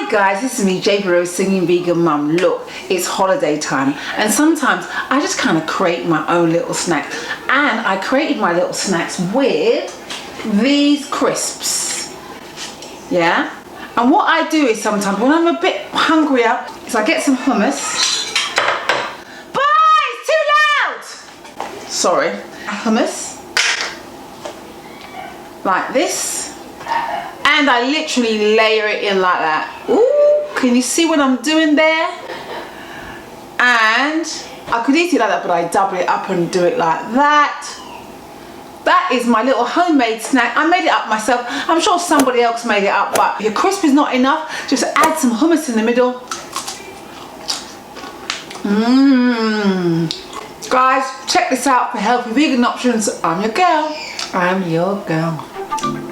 Hi guys, this is me, JB Rose, singing vegan mum. Look, it's holiday time and sometimes I just kind of create my own little snacks, and I created my little snacks with these crisps. Yeah, and what I do is sometimes when I'm a bit hungrier is I get some hummus. Bye, it's too loud! Sorry. Hummus like this. And I literally layer it in like that. Ooh, can you see what I'm doing there? And I could eat it like that, but I double it up and do it like that. That is my little homemade snack. I made it up myself. I'm sure somebody else made it up, but if your crisp is not enough, just add some hummus in the middle. Guys, check this out for healthy vegan options. I'm your girl. I'm your girl.